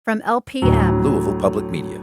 From LPM, Louisville Public Media.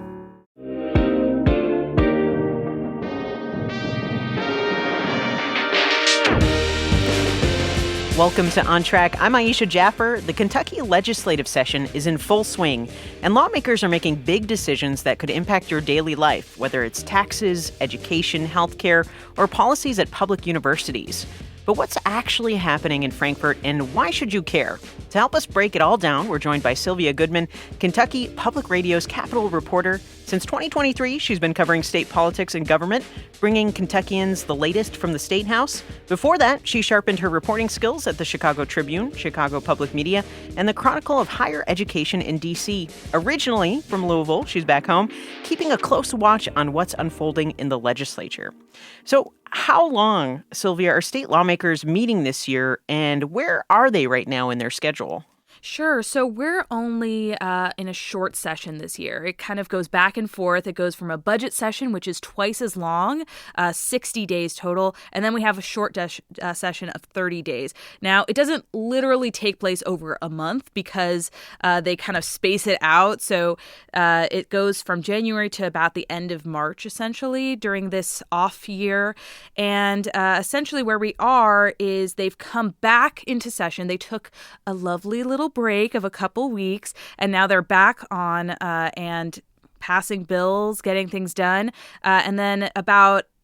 Welcome to On Track. I'm Aisha Jaffer. The Kentucky legislative session is in full swing, and lawmakers are making big decisions that could impact your daily life, whether it's taxes, education, healthcare, or policies at public universities. But what's actually happening in Frankfort, and why should you care? To help us break it all down, we're joined by Sylvia Goodman, Kentucky Public Radio's Capitol reporter. Since 2023, she's been covering state politics and government, bringing Kentuckians the latest from the State House. Before that, she sharpened her reporting skills at the Chicago Tribune, Chicago Public Media, and the Chronicle of Higher Education in D.C. Originally from Louisville, she's back home, keeping a close watch on what's unfolding in the legislature. So how long, Sylvia, are state lawmakers meeting this year, and where are they right now in their schedule? Sure. So we're only in a short session this year. It kind of goes back and forth. It goes from a budget session, which is twice as long, 60 days total, and then we have a short session of 30 days. Now, it doesn't literally take place over a month because they kind of space it out. So it goes from January to about the end of March, essentially, during this off year. And essentially where we are is they've come back into session. They took a lovely little break of a couple weeks, and now they're back on and passing bills, getting things done. And then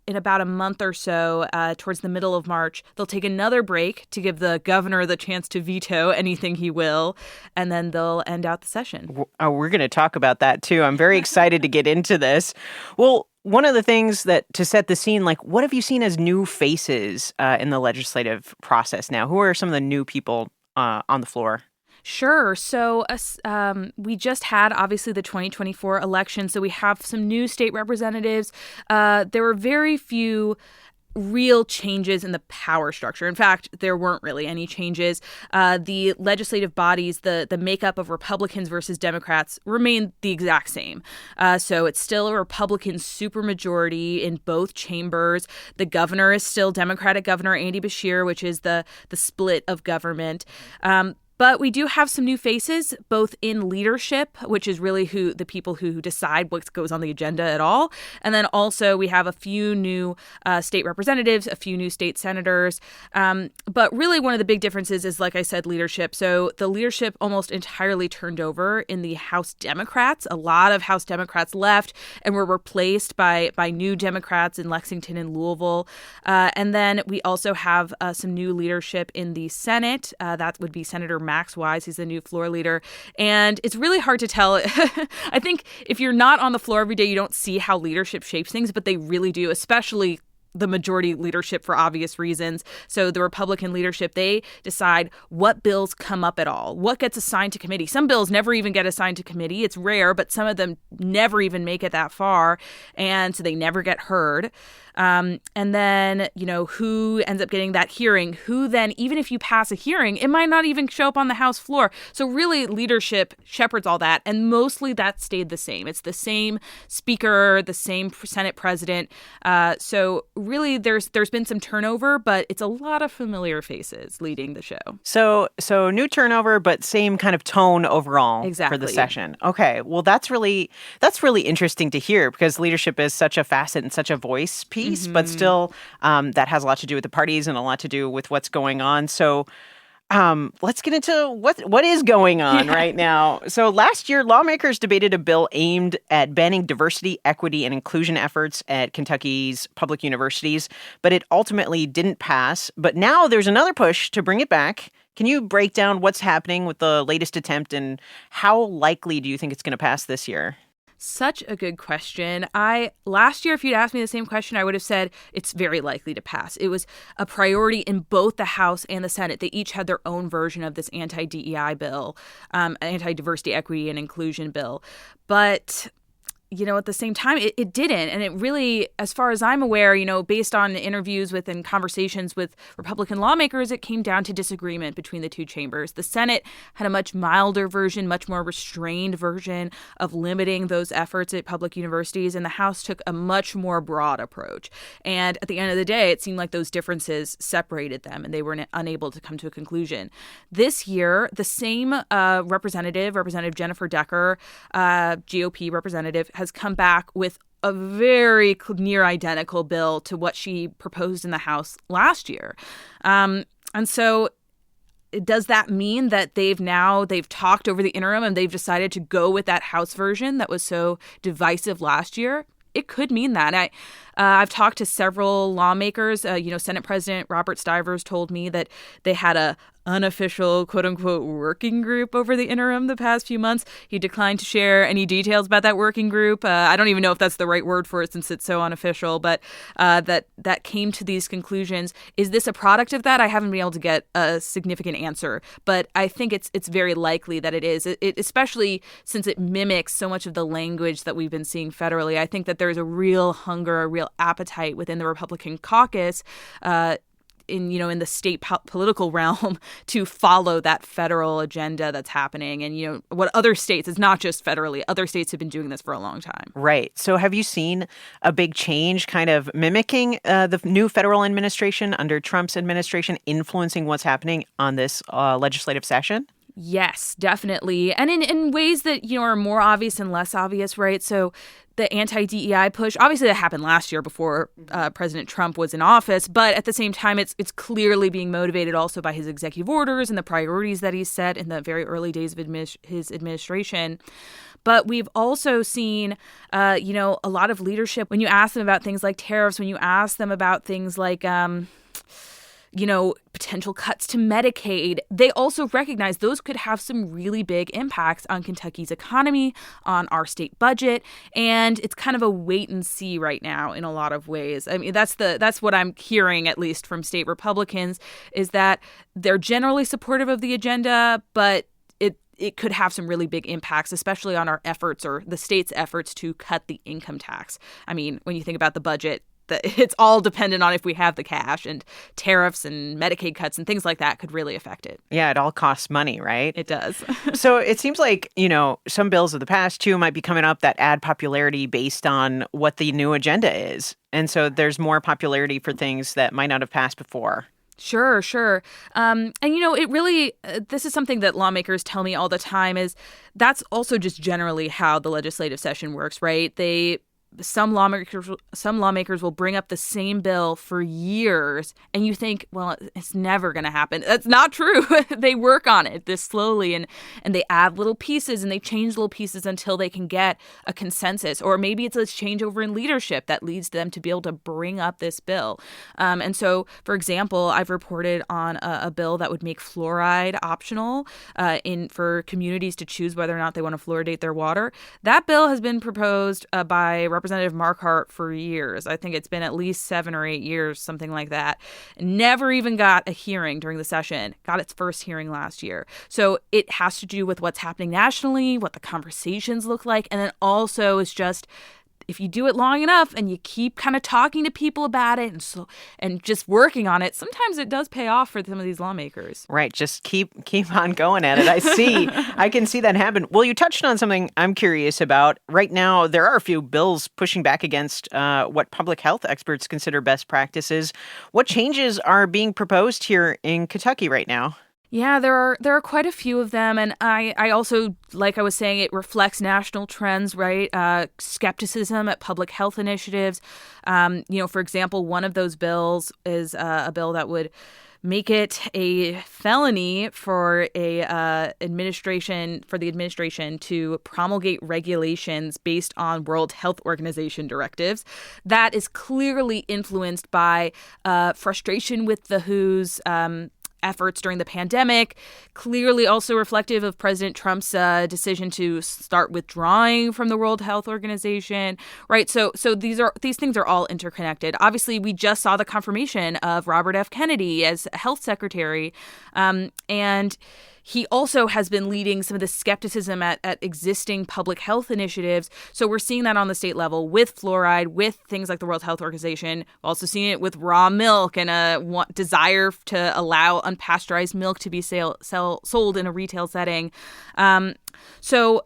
in about a month or so, towards the middle of March, they'll take another break to give the governor the chance to veto anything he will, and then they'll end out the session. Oh, we're going to talk about that, too. I'm very excited to get into this. Well, one of the things that to set the scene, like, what have you seen as new faces in the legislative process now? Who are some of the new people on the floor? Sure. So we just had, obviously, the 2024 election. So we have some new state representatives. There were very few real changes in the power structure. In fact, there weren't really any changes. The legislative bodies, the makeup of Republicans versus Democrats remained the exact same. So it's still a Republican supermajority in both chambers. The governor is still Democratic Governor Andy Beshear, which is the split of government. But we do have some new faces, both in leadership, which is really the people who decide what goes on the agenda at all. And then also we have a few new state representatives, a few new state senators. But really one of the big differences is, like I said, leadership. So the leadership almost entirely turned over in the House Democrats. A lot of House Democrats left and were replaced by new Democrats in Lexington and Louisville. And then we also have some new leadership in the Senate. That would be Senator Max Wise. He's the new floor leader. And it's really hard to tell. I think if you're not on the floor every day, you don't see how leadership shapes things, but they really do, especially the majority leadership for obvious reasons. So the Republican leadership, they decide what bills come up at all, what gets assigned to committee. Some bills never even get assigned to committee. It's rare, but some of them never even make it that far. And so they never get heard. And then, who ends up getting that hearing, who then, even if you pass a hearing, it might not even show up on the House floor. So really leadership shepherds all that. And mostly that stayed the same. It's the same speaker, the same Senate president. So really there's been some turnover, but it's a lot of familiar faces leading the show. So new turnover, but same kind of tone overall exactly. For the session. Okay. Well, that's really interesting to hear, because leadership is such a facet and such a voice piece. But still, that has a lot to do with the parties and a lot to do with what's going on. So let's get into what is going on right now. So last year, lawmakers debated a bill aimed at banning diversity, equity, and inclusion efforts at Kentucky's public universities, but it ultimately didn't pass. But now there's another push to bring it back. Can you break down what's happening with the latest attempt, and how likely do you think it's going to pass this year? Such a good question. Last year, if you'd asked me the same question, I would have said it's very likely to pass. It was a priority in both the House and the Senate. They each had their own version of this anti-DEI bill, anti-diversity, equity, and inclusion bill. But at the same time, it didn't. And it really, as far as I'm aware, based on interviews with and conversations with Republican lawmakers, it came down to disagreement between the two chambers. The Senate had a much milder version, much more restrained version of limiting those efforts at public universities, and the House took a much more broad approach. And at the end of the day, it seemed like those differences separated them, and they were unable to come to a conclusion. This year, the same Representative Jennifer Decker, GOP representative, has come back with a very near identical bill to what she proposed in the House last year. And so does that mean that they've talked over the interim and they've decided to go with that House version that was so divisive last year? It could mean that. I've talked to several lawmakers. Senate President Robert Stivers told me that they had a unofficial, quote unquote, working group over the interim the past few months. He declined to share any details about that working group. I don't even know if that's the right word for it since it's so unofficial, but that came to these conclusions. Is this a product of that? I haven't been able to get a significant answer, but I think it's very likely that it is, especially since it mimics so much of the language that we've been seeing federally. I think that there's a real hunger, a real appetite within the Republican caucus in the state political realm to follow that federal agenda that's happening. And, what other states, it's not just federally, other states have been doing this for a long time. Right. So have you seen a big change kind of mimicking the new federal administration under Trump's administration influencing what's happening on this legislative session? Yes, definitely. And in ways that, are more obvious and less obvious, right? So the anti-DEI push, obviously that happened last year before President Trump was in office, but at the same time, it's clearly being motivated also by his executive orders and the priorities that he set in the very early days of his administration. But we've also seen, a lot of leadership when you ask them about things like tariffs, when you ask them about things like potential cuts to Medicaid, they also recognize those could have some really big impacts on Kentucky's economy, on our state budget, and it's kind of a wait and see right now in a lot of ways. I mean, that's what I'm hearing, at least from state Republicans, is that they're generally supportive of the agenda, but it could have some really big impacts, especially on our efforts or the state's efforts to cut the income tax. I mean, when you think about the budget, it's all dependent on if we have the cash, and tariffs and Medicaid cuts and things like that could really affect it. Yeah, it all costs money, right? It does. So it seems like, some bills of the past too might be coming up that add popularity based on what the new agenda is. And so there's more popularity for things that might not have passed before. Sure. And, it really, this is something that lawmakers tell me all the time, is that's also just generally how the legislative session works, right? Some lawmakers will bring up the same bill for years, and you think, well, it's never going to happen. That's not true. They work on it this slowly, and they add little pieces, and they change little pieces until they can get a consensus. Or maybe it's a changeover in leadership that leads them to be able to bring up this bill. And so, for example, I've reported on a bill that would make fluoride optional for communities to choose whether or not they want to fluoridate their water. That bill has been proposed by Representative Markhart for years. I think it's been at least 7 or 8 years, something like that. Never even got a hearing during the session. Got its first hearing last year. So it has to do with what's happening nationally, what the conversations look like, and then also it's just, if you do it long enough and you keep kind of talking to people about it and just working on it, sometimes it does pay off for some of these lawmakers. Right. Just keep on going at it. I can see that happen. Well, you touched on something I'm curious about. Right now, there are a few bills pushing back against what public health experts consider best practices. What changes are being proposed here in Kentucky right now? Yeah, there are quite a few of them, and I also, like I was saying, it reflects national trends, right? Skepticism at public health initiatives. For example, one of those bills is a bill that would make it a felony for the administration to promulgate regulations based on World Health Organization directives. That is clearly influenced by frustration with the WHO's efforts during the pandemic, clearly also reflective of President Trump's decision to start withdrawing from the World Health Organization, right? So these things are all interconnected. Obviously, we just saw the confirmation of Robert F. Kennedy as health secretary, and he also has been leading some of the skepticism at existing public health initiatives. So we're seeing that on the state level with fluoride, with things like the World Health Organization, also seeing it with raw milk and a desire to allow unpasteurized milk to be sold in a retail setting. So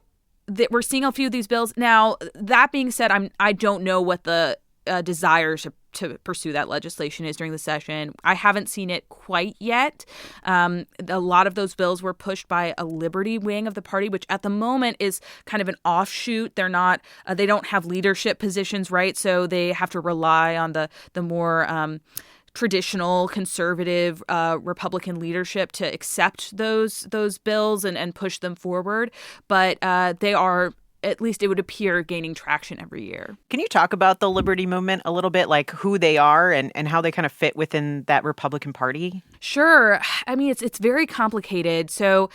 we're seeing a few of these bills. Now, that being said, I don't know what the desire to pursue that legislation is during the session. I haven't seen it quite yet. A lot of those bills were pushed by a Liberty wing of the party, which at the moment is kind of an offshoot. They're not, they don't have leadership positions, right? So they have to rely on the more traditional conservative Republican leadership to accept those bills and push them forward. But they are, at least it would appear, gaining traction every year. Can you talk about the Liberty Movement a little bit, like who they are and how they kind of fit within that Republican Party? Sure. I mean, it's very complicated. So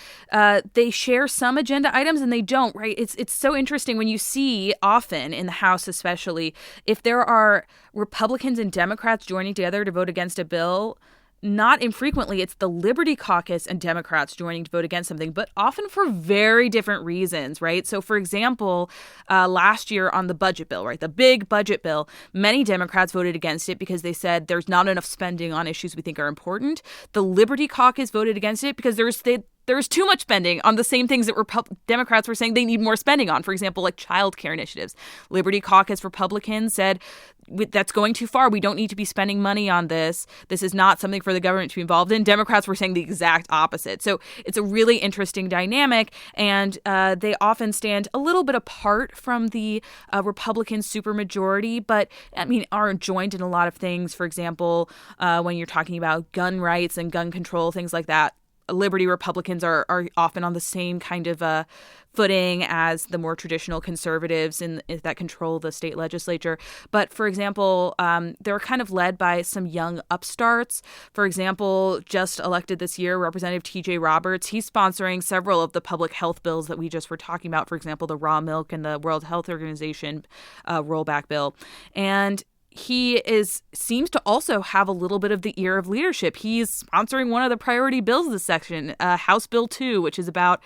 they share some agenda items and they don't, right? It's so interesting when you see often in the House, especially, if there are Republicans and Democrats joining together to vote against a bill. Not infrequently, it's the Liberty Caucus and Democrats joining to vote against something, but often for very different reasons, right? So, for example, last year on the budget bill, right, the big budget bill, many Democrats voted against it because they said there's not enough spending on issues we think are important. The Liberty Caucus voted against it because there's too much spending on the same things that Democrats were saying they need more spending on, for example, like child care initiatives. Liberty Caucus Republicans said that's going too far. We don't need to be spending money on this. This is not something for the government to be involved in. Democrats were saying the exact opposite. So it's a really interesting dynamic, and they often stand a little bit apart from the Republican supermajority, but I mean, are joined in a lot of things. For example, when you're talking about gun rights and gun control, things like that. Liberty Republicans are often on the same kind of footing as the more traditional conservatives that control the state legislature. But, for example, they're kind of led by some young upstarts. For example, just elected this year, Representative T.J. Roberts, he's sponsoring several of the public health bills that we just were talking about, for example, the raw milk and the World Health Organization rollback bill. And he seems to also have a little bit of the ear of leadership. He's sponsoring one of the priority bills this section, House Bill 2, which is about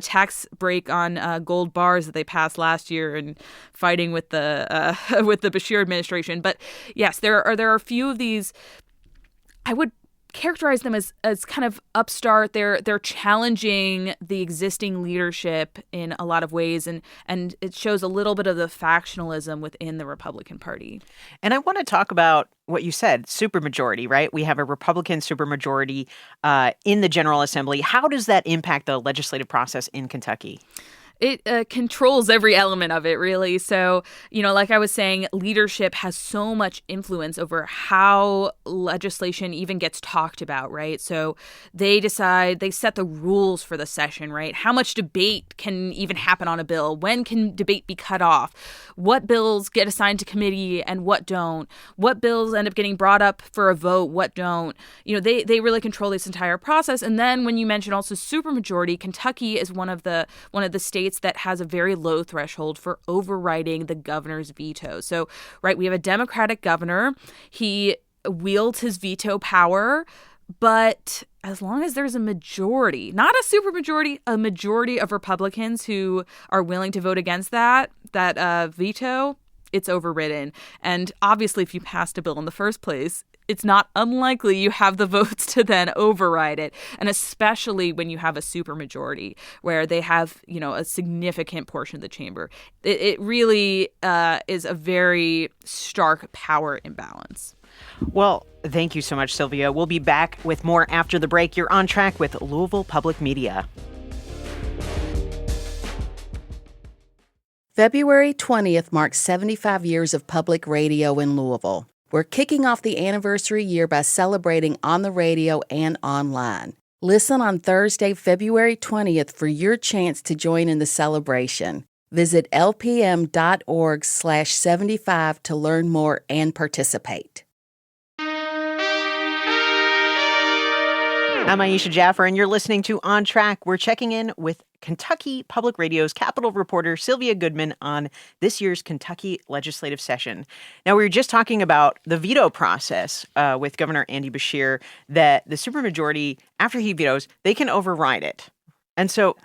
tax break on gold bars that they passed last year and fighting with the with the Bashir administration. But yes, there are a few of these. I would characterize them as kind of upstart. They're challenging the existing leadership in a lot of ways, and it shows a little bit of the factionalism within the Republican Party. And I want to talk about what you said, supermajority, right? We have a Republican supermajority in the General Assembly. How does that impact the legislative process in Kentucky? It controls every element of it, really. So, like I was saying, leadership has so much influence over how legislation even gets talked about, right? So they set the rules for the session, right? How much debate can even happen on a bill? When can debate be cut off? What bills get assigned to committee and what don't? What bills end up getting brought up for a vote? What don't? They really control this entire process. And then when you mention also supermajority, Kentucky is one of the states that has a very low threshold for overriding the governor's veto. So, right, we have a Democratic governor. He wields his veto power, but as long as there's a majority, not a supermajority, a majority of Republicans who are willing to vote against that veto, it's overridden. And obviously, if you passed a bill in the first place, it's not unlikely you have the votes to then override it. And especially when you have a supermajority where they have, a significant portion of the chamber. It really is a very stark power imbalance. Well, thank you so much, Sylvia. We'll be back with more after the break. You're on track with Louisville Public Media. February 20th marks 75 years of public radio in Louisville. We're kicking off the anniversary year by celebrating on the radio and online. Listen on Thursday, February 20th for your chance to join in the celebration. Visit lpm.org/75 to learn more and participate. I'm Aisha Jaffer, and you're listening to On Track. We're checking in with Kentucky Public Radio's Capitol reporter Sylvia Goodman on this year's Kentucky legislative session. Now, we were just talking about the veto process with Governor Andy Beshear, that the supermajority, after he vetoes, they can override it. And so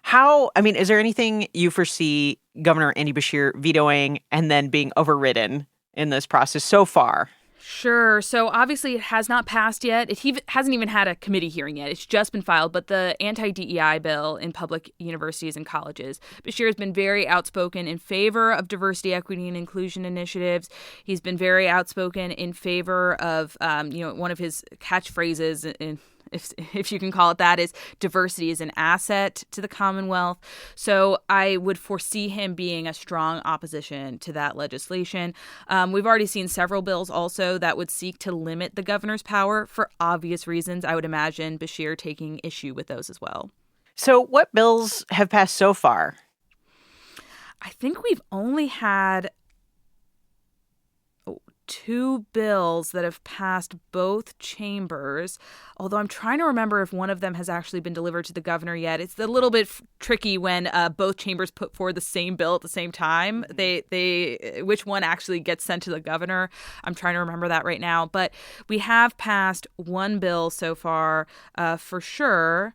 is there anything you foresee Governor Andy Beshear vetoing and then being overridden in this process so far? Sure. So obviously it has not passed yet. It hasn't even had a committee hearing yet. It's just been filed. But the anti-DEI bill in public universities and colleges, Beshear has been very outspoken in favor of diversity, equity, and inclusion initiatives. He's been very outspoken in favor of, one of his catchphrases if you can call it that, is diversity is an asset to the Commonwealth. So I would foresee him being a strong opposition to that legislation. We've already seen several bills also that would seek to limit the governor's power for obvious reasons. I would imagine Beshear taking issue with those as well. So what bills have passed so far? I think we've only had two bills that have passed both chambers, although I'm trying to remember if one of them has actually been delivered to the governor yet. It's a little bit tricky when both chambers put forward the same bill at the same time. Which one actually gets sent to the governor? I'm trying to remember that right now. But we have passed one bill so far for sure.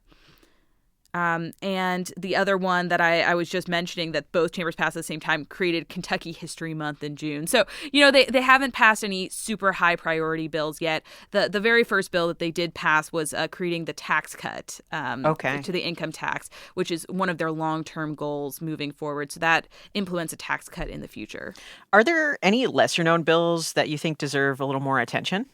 And the other one that I was just mentioning that both chambers passed at the same time created Kentucky History Month in June. So, they haven't passed any super high priority bills yet. The very first bill that they did pass was creating the tax cut to the income tax, which is one of their long-term goals moving forward. So that implements a tax cut in the future. Are there any lesser-known bills that you think deserve a little more attention?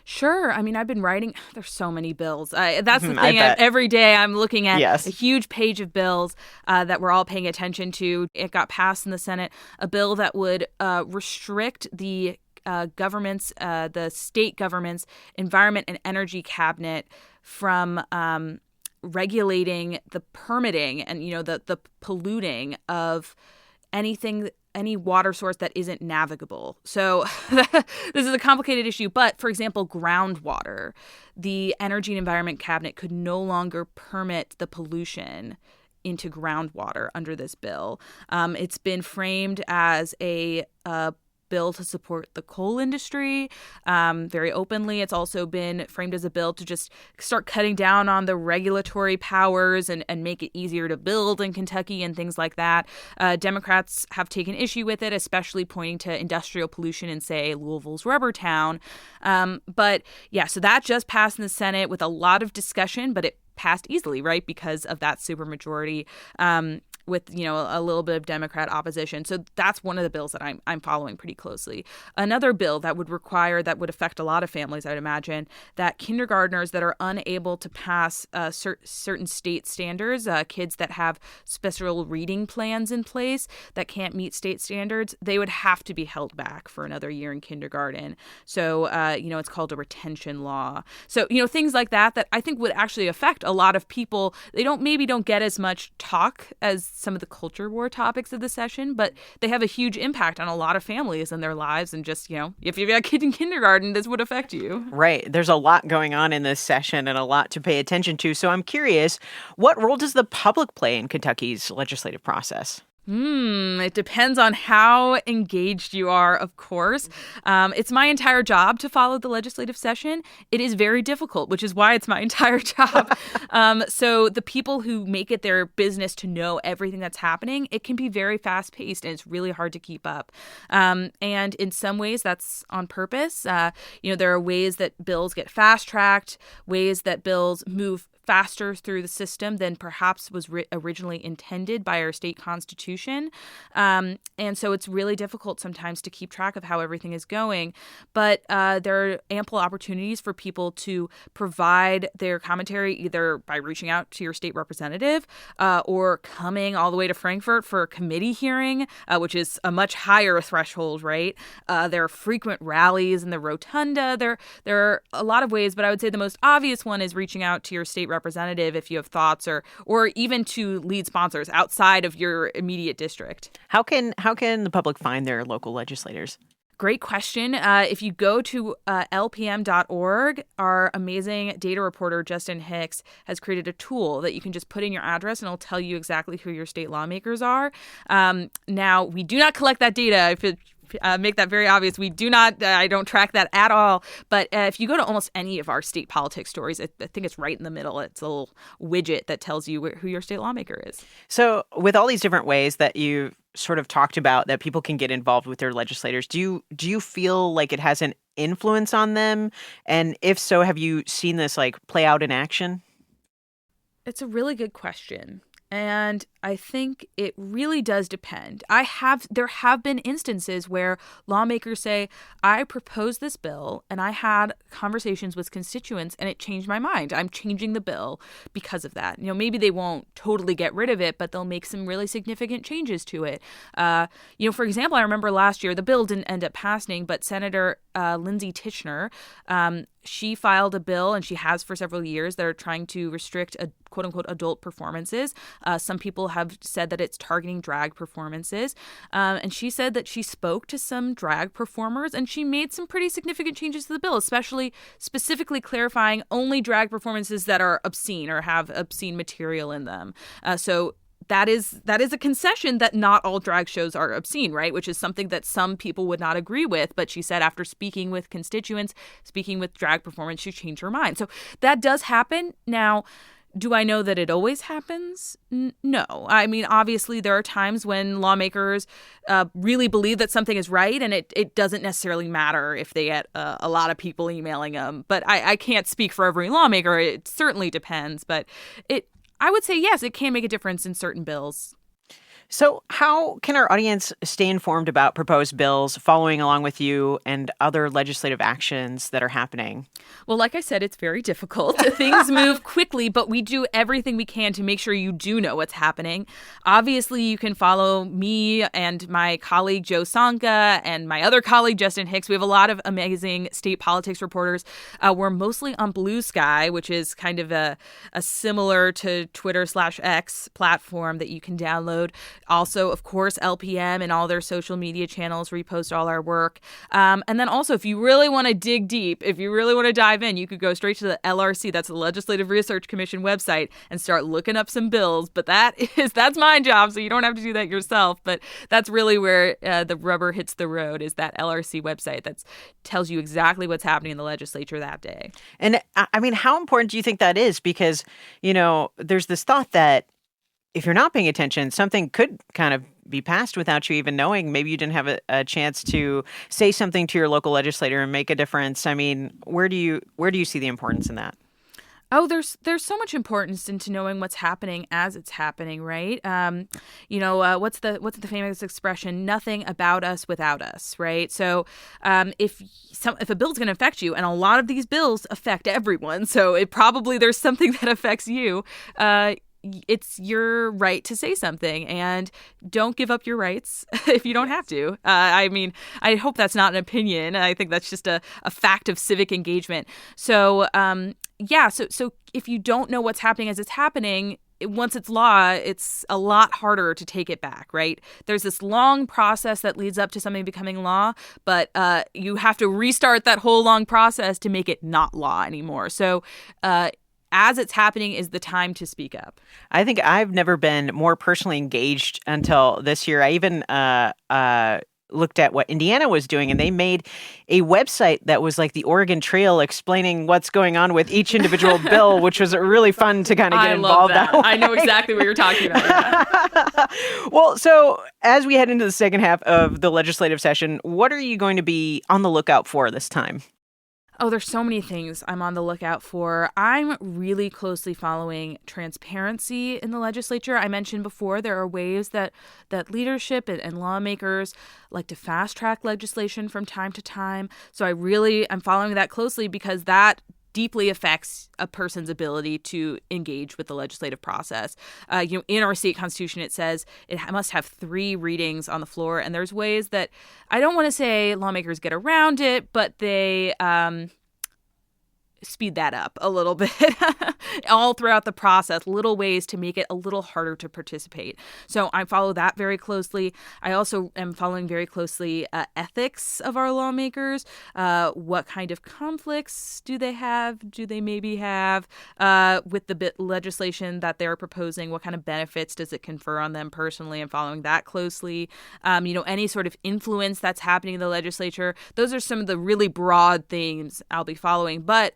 Sure. I mean, I've been writing. There's so many bills. That's the thing. Every day I'm looking at a huge page of bills that we're all paying attention to. It got passed in the Senate, a bill that would restrict the the state government's environment and energy cabinet from regulating the permitting and, the polluting of any water source that isn't navigable. So this is a complicated issue. But, for example, groundwater, the Energy and Environment Cabinet could no longer permit the pollution into groundwater under this bill. It's been framed as a bill to support the coal industry very openly. It's also been framed as a bill to just start cutting down on the regulatory powers and make it easier to build in Kentucky and things like that. Democrats have taken issue with it, especially pointing to industrial pollution in, say, Louisville's Rubber Town. So that just passed in the Senate with a lot of discussion, but it passed easily, right, because of that supermajority. With a little bit of Democrat opposition. So that's one of the bills that I'm following pretty closely. Another bill that would affect a lot of families, I'd imagine, that kindergartners that are unable to pass certain state standards, kids that have special reading plans in place that can't meet state standards, they would have to be held back for another year in kindergarten. So, it's called a retention law. So, things like that I think would actually affect a lot of people. They don't get as much talk as some of the culture war topics of the session, but they have a huge impact on a lot of families and their lives. And just, if you've got a kid in kindergarten, this would affect you. Right. There's a lot going on in this session and a lot to pay attention to. So I'm curious, what role does the public play in Kentucky's legislative process? It depends on how engaged you are, of course. It's my entire job to follow the legislative session. It is very difficult, which is why it's my entire job. So the people who make it their business to know everything that's happening, it can be very fast-paced and it's really hard to keep up. And in some ways, that's on purpose. There are ways that bills get fast-tracked, ways that bills move faster through the system than perhaps was originally intended by our state constitution. And so it's really difficult sometimes to keep track of how everything is going. But there are ample opportunities for people to provide their commentary either by reaching out to your state representative or coming all the way to Frankfort for a committee hearing, which is a much higher threshold, right? There are frequent rallies in the rotunda. There are a lot of ways, but I would say the most obvious one is reaching out to your state representative if you have thoughts or even to lead sponsors outside of your immediate district. How can the public find their local legislators? Great question. If you go to lpm.org, our amazing data reporter, Justin Hicks, has created a tool that you can just put in your address and it'll tell you exactly who your state lawmakers are. Now, we do not collect that data. Make that very obvious. We do not, I don't track that at all. But if you go to almost any of our state politics stories, I think it's right in the middle. It's a little widget that tells you who your state lawmaker is. So with all these different ways that you sort of talked about that people can get involved with their legislators, do you feel like it has an influence on them? And if so, have you seen this like play out in action? It's a really good question. And I think it really does depend. There have been instances where lawmakers say, I proposed this bill and I had conversations with constituents and it changed my mind. I'm changing the bill because of that. Maybe they won't totally get rid of it, but they'll make some really significant changes to it. For example, I remember last year, the bill didn't end up passing, but Senator Lindsay Titchener, she filed a bill, and she has for several years, that are trying to restrict quote-unquote adult performances. Some people have said that it's targeting drag performances. And she said that she spoke to some drag performers, and she made some pretty significant changes to the bill, specifically clarifying only drag performances that are obscene or have obscene material in them. So that is a concession that not all drag shows are obscene, right? Which is something that some people would not agree with. But she said after speaking with constituents, speaking with drag performers, she changed her mind. So that does happen. Now, do I know that it always happens? No. I mean, obviously, there are times when lawmakers really believe that something is right, and it doesn't necessarily matter if they get a lot of people emailing them. But I can't speak for every lawmaker. It certainly depends. But I would say, yes, it can make a difference in certain bills. So how can our audience stay informed about proposed bills, following along with you and other legislative actions that are happening? Well, like I said, it's very difficult. Things move quickly, but we do everything we can to make sure you do know what's happening. Obviously, you can follow me and my colleague Joe Sonka and my other colleague Justin Hicks. We have a lot of amazing state politics reporters. We're mostly on Blue Sky, which is kind of a similar to Twitter/X platform that you can download. Also, of course, LPM and all their social media channels repost all our work. And then also, if you really want to dig deep, if you really want to dive in, you could go straight to the LRC, that's the Legislative Research Commission website, and start looking up some bills. But that's my job, so you don't have to do that yourself. But that's really where the rubber hits the road, is that LRC website that tells you exactly what's happening in the legislature that day. And I mean, how important do you think that is? Because, there's this thought that if you're not paying attention, something could kind of be passed without you even knowing. Maybe you didn't have a chance to say something to your local legislator and make a difference. I mean, where do you see the importance in that? Oh, there's so much importance into knowing what's happening as it's happening, right? What's the famous expression? Nothing about us without us, right? So if a bill's going to affect you, and a lot of these bills affect everyone, so there's something that affects you. It's your right to say something, and don't give up your rights if you don't have to. I hope that's not an opinion. I think that's just a fact of civic engagement. So, so if you don't know what's happening as it's happening, once it's law, it's a lot harder to take it back, right? There's this long process that leads up to something becoming law, but you have to restart that whole long process to make it not law anymore. So, as it's happening is the time to speak up. I think I've never been more personally engaged until this year. I even looked at what Indiana was doing, and they made a website that was like the Oregon Trail, explaining what's going on with each individual bill, which was really fun to kind of get involved that way. I know exactly what you're talking about. Well, so as we head into the second half of the legislative session, what are you going to be on the lookout for this time? Oh, there's so many things I'm on the lookout for. I'm really closely following transparency in the legislature. I mentioned before there are ways that leadership and lawmakers like to fast track legislation from time to time. So I'm following that closely because that deeply affects a person's ability to engage with the legislative process. In our state constitution, it says it must have 3 readings on the floor. And there's ways that I don't want to say lawmakers get around it, but they speed that up a little bit all throughout the process, little ways to make it a little harder to participate. So I follow that very closely. I also am following very closely ethics of our lawmakers. What kind of conflicts do they have? Do they maybe have with the legislation that they're proposing? What kind of benefits does it confer on them personally? I'm following that closely. Any sort of influence that's happening in the legislature. Those are some of the really broad themes I'll be following. But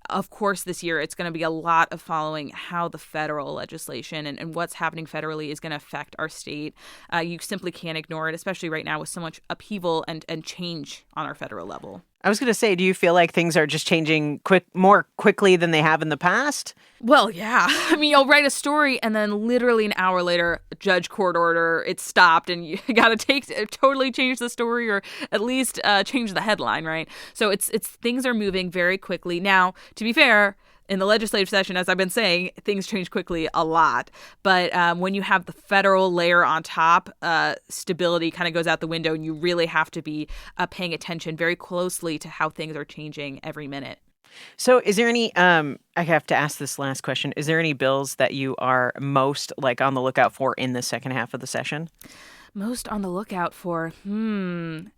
of course, this year, it's going to be a lot of following how the federal legislation and what's happening federally is going to affect our state. You simply can't ignore it, especially right now with so much upheaval and change on our federal level. I was going to say, do you feel like things are just changing more quickly than they have in the past? Well, yeah. I mean, you'll write a story and then literally an hour later, judge, court order, it's stopped and you got to totally change the story or at least change the headline, right? So it's things are moving very quickly. Now, to be fair, in the legislative session, as I've been saying, things change quickly a lot. But when you have the federal layer on top, stability kind of goes out the window, and you really have to be paying attention very closely to how things are changing every minute. So is there any, I have to ask this last question, is there any bills that you are most on the lookout for in the second half of the session? Most on the lookout for, I'm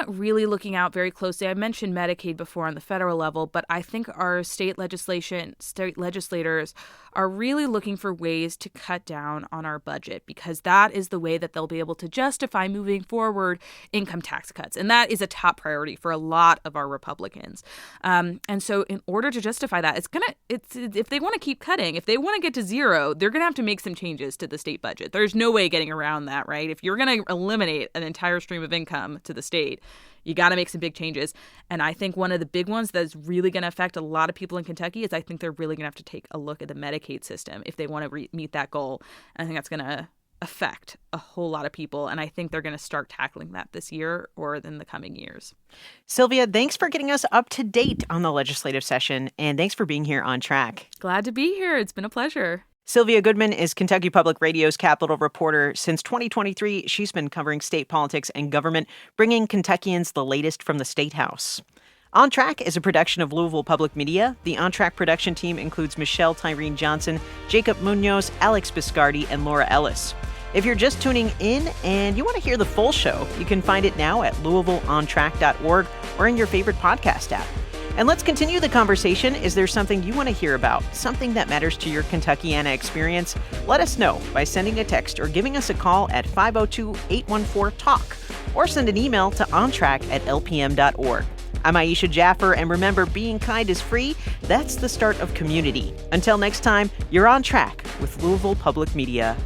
really looking out very closely. I mentioned Medicaid before on the federal level, but I think our state legislators are really looking for ways to cut down on our budget because that is the way that they'll be able to justify moving forward income tax cuts. And that is a top priority for a lot of our Republicans. And so in order to justify that, if they want to keep cutting, if they want to get to zero, they're going to have to make some changes to the state budget. There's no way getting around that, right? If you're going to eliminate an entire stream of income to the state, you got to make some big changes. And I think one of the big ones that's really going to affect a lot of people in Kentucky is I think they're really going to have to take a look at the Medicaid system if they want to meet that goal. And I think that's going to affect a whole lot of people. And I think they're going to start tackling that this year or in the coming years. Sylvia, thanks for getting us up to date on the legislative session. And thanks for being here on track. Glad to be here. It's been a pleasure. Sylvia Goodman is Kentucky Public Radio's Capitol reporter. Since 2023, she's been covering state politics and government, bringing Kentuckians the latest from the State House. On Track is a production of Louisville Public Media. The On Track production team includes Michelle Tyreen Johnson, Jacob Munoz, Alex Biscardi, and Laura Ellis. If you're just tuning in and you want to hear the full show, you can find it now at LouisvilleOnTrack.org or in your favorite podcast app. And let's continue the conversation. Is there something you want to hear about? Something that matters to your Kentuckiana experience? Let us know by sending a text or giving us a call at 502-814-TALK or send an email to ontrack@lpm.org. I'm Aisha Jaffer, and remember, being kind is free. That's the start of community. Until next time, you're on track with Louisville Public Media.